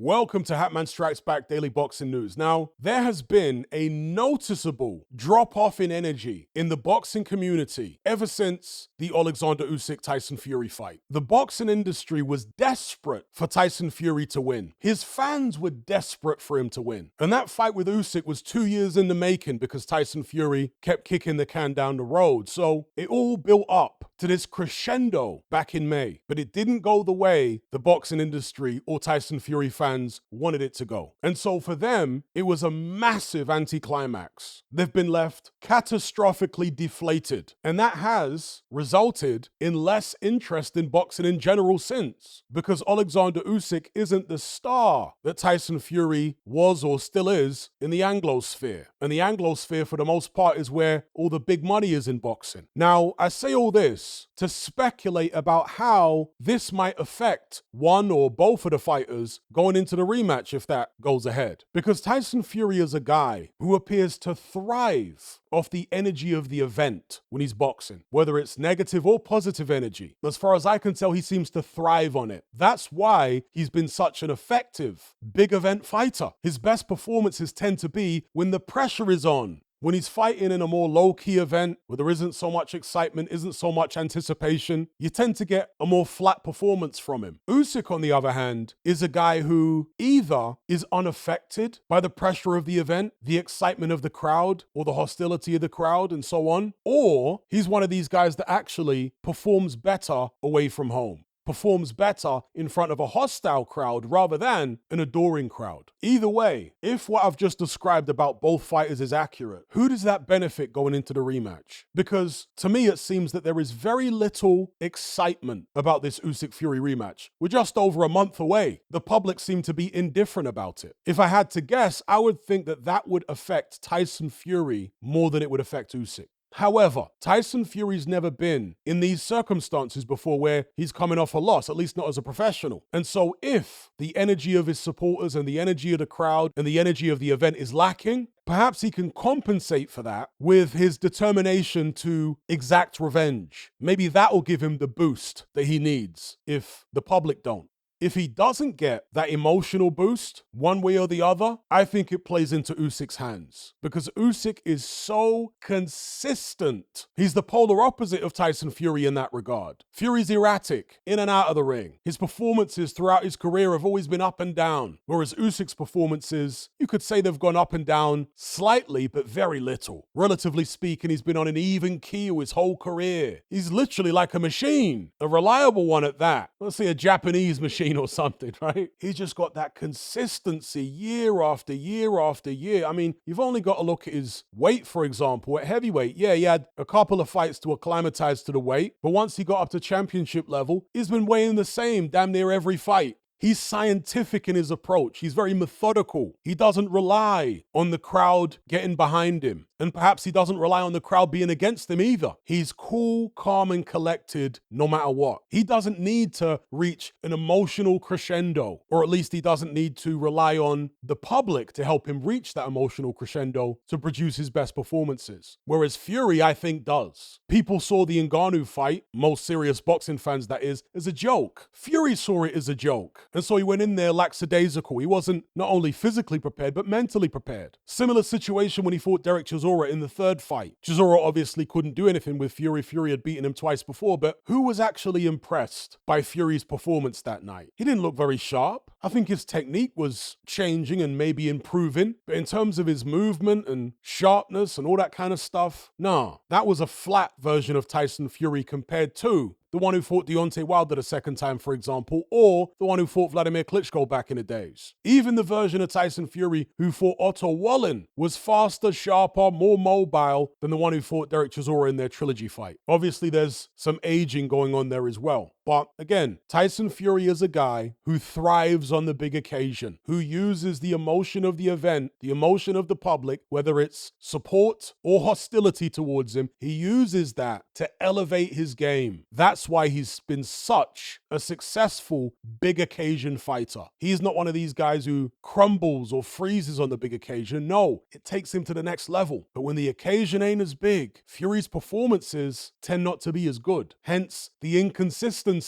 Welcome to Hatman Strikes Back Daily Boxing News. Now, there has been a noticeable drop-off in energy in the boxing community ever since the Alexander Usyk-Tyson Fury fight. The boxing industry was desperate for Tyson Fury to win. His fans were desperate for him to win. And that fight with Usyk was 2 years in the making because Tyson Fury kept kicking the can down the road. So it all built up to this crescendo back in May. But it didn't go the way the boxing industry or Tyson Fury fans wanted it to go. And so for them, it was a massive anticlimax. They've been left catastrophically deflated. And that has resulted in less interest in boxing in general since. Because Alexander Usyk isn't the star that Tyson Fury was or still is in the Anglosphere. And the Anglosphere, for the most part, is where all the big money is in boxing. Now, I say all this to speculate about how this might affect one or both of the fighters going into the rematch if that goes ahead. Because Tyson Fury is a guy who appears to thrive off the energy of the event when he's boxing, whether it's negative or positive energy. As far as I can tell, he seems to thrive on it. That's why he's been such an effective big event fighter. His best performances tend to be when the pressure is on. When he's fighting in a more low-key event where there isn't so much excitement, isn't so much anticipation, you tend to get a more flat performance from him. Usyk, on the other hand, is a guy who either is unaffected by the pressure of the event, the excitement of the crowd, or the hostility of the crowd, and so on, or he's one of these guys that actually performs better away from home. Performs better in front of a hostile crowd rather than an adoring crowd. Either way, if what I've just described about both fighters is accurate, who does that benefit going into the rematch? Because to me, it seems that there is very little excitement about this Usyk-Fury rematch. We're just over a month away. The public seem to be indifferent about it. If I had to guess, I would think that that would affect Tyson Fury more than it would affect Usyk. However, Tyson Fury's never been in these circumstances before where he's coming off a loss, at least not as a professional. And so if the energy of his supporters and the energy of the crowd and the energy of the event is lacking, perhaps he can compensate for that with his determination to exact revenge. Maybe that'll give him the boost that he needs if the public don't. If he doesn't get that emotional boost, one way or the other, I think it plays into Usyk's hands. Because Usyk is so consistent. He's the polar opposite of Tyson Fury in that regard. Fury's erratic, in and out of the ring. His performances throughout his career have always been up and down. Whereas Usyk's performances, you could say they've gone up and down slightly, but very little. Relatively speaking, he's been on an even keel his whole career. He's literally like a machine, a reliable one at that. Let's say a Japanese machine or something, right? He's just got that consistency year after year after year. I mean, you've only got to look at his weight, for example, at heavyweight. Yeah, he had a couple of fights to acclimatize to the weight, but once he got up to championship level, he's been weighing the same damn near every fight. He's scientific in his approach. He's very methodical. He doesn't rely on the crowd getting behind him. And perhaps he doesn't rely on the crowd being against him either. He's cool, calm, and collected no matter what. He doesn't need to reach an emotional crescendo, or at least he doesn't need to rely on the public to help him reach that emotional crescendo to produce his best performances. Whereas Fury, I think, does. People saw the Ngannou fight, most serious boxing fans that is, as a joke. Fury saw it as a joke. And so he went in there lackadaisical. He wasn't not only physically prepared, but mentally prepared. Similar situation when he fought Derek Chisora in the third fight. Chisora obviously couldn't do anything with Fury. Fury had beaten him twice before, but who was actually impressed by Fury's performance that night? He didn't look very sharp. I think his technique was changing and maybe improving, but in terms of his movement and sharpness and all that kind of stuff, nah, that was a flat version of Tyson Fury compared to the one who fought Deontay Wilder the second time, for example, or the one who fought Vladimir Klitschko back in the days. Even the version of Tyson Fury who fought Otto Wallin was faster, sharper, more mobile than the one who fought Derek Chisora in their trilogy fight. Obviously, there's some aging going on there as well. But again, Tyson Fury is a guy who thrives on the big occasion, who uses the emotion of the event, the emotion of the public, whether it's support or hostility towards him, he uses that to elevate his game. That's why he's been such a successful big occasion fighter. He's not one of these guys who crumbles or freezes on the big occasion. No, it takes him to the next level. But when the occasion ain't as big, Fury's performances tend not to be as good. Hence the inconsistency.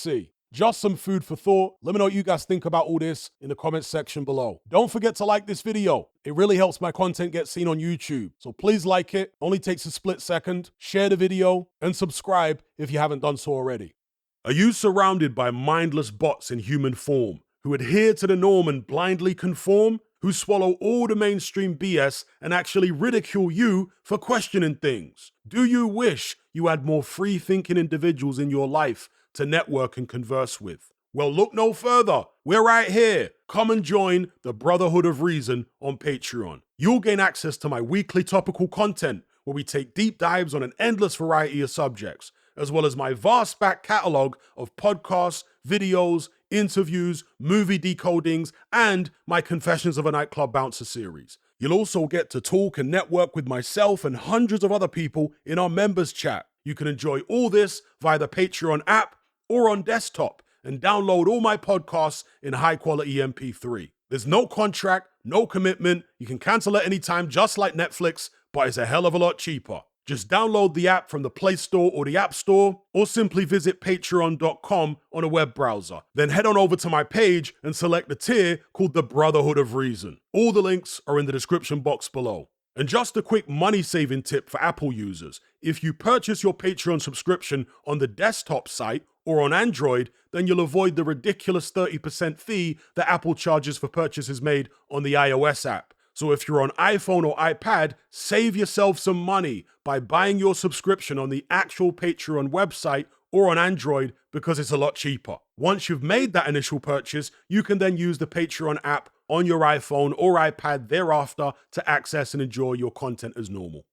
Just some food for thought. Let me know what you guys think about all this in the comments section below. Don't forget to like this video. It really helps my content get seen on YouTube. So please like it. Only takes a split second. Share the video and subscribe if you haven't done so already. Are you surrounded by mindless bots in human form who adhere to the norm and blindly conform? Who swallow all the mainstream BS and actually ridicule you for questioning things? Do you wish you had more free-thinking individuals in your life to network and converse with? Well, look no further. We're right here. Come and join the Brotherhood of Reason on Patreon. You'll gain access to my weekly topical content where we take deep dives on an endless variety of subjects, as well as my vast back catalogue of podcasts, videos, interviews, movie decodings, and my Confessions of a Nightclub Bouncer series. You'll also get to talk and network with myself and hundreds of other people in our members chat. You can enjoy all this via the Patreon app or on desktop and download all my podcasts in high quality MP3. There's no contract, no commitment. You can cancel at any time, just like Netflix, but it's a hell of a lot cheaper. Just download the app from the Play Store or the App Store, or simply visit patreon.com on a web browser. Then head on over to my page and select the tier called the Brotherhood of Reason. All the links are in the description box below. And just a quick money-saving tip for Apple users. If you purchase your Patreon subscription on the desktop site or on Android, then you'll avoid the ridiculous 30% fee that Apple charges for purchases made on the iOS app. So if you're on iPhone or iPad, save yourself some money by buying your subscription on the actual Patreon website or on Android because it's a lot cheaper. Once you've made that initial purchase, you can then use the Patreon app on your iPhone or iPad thereafter to access and enjoy your content as normal.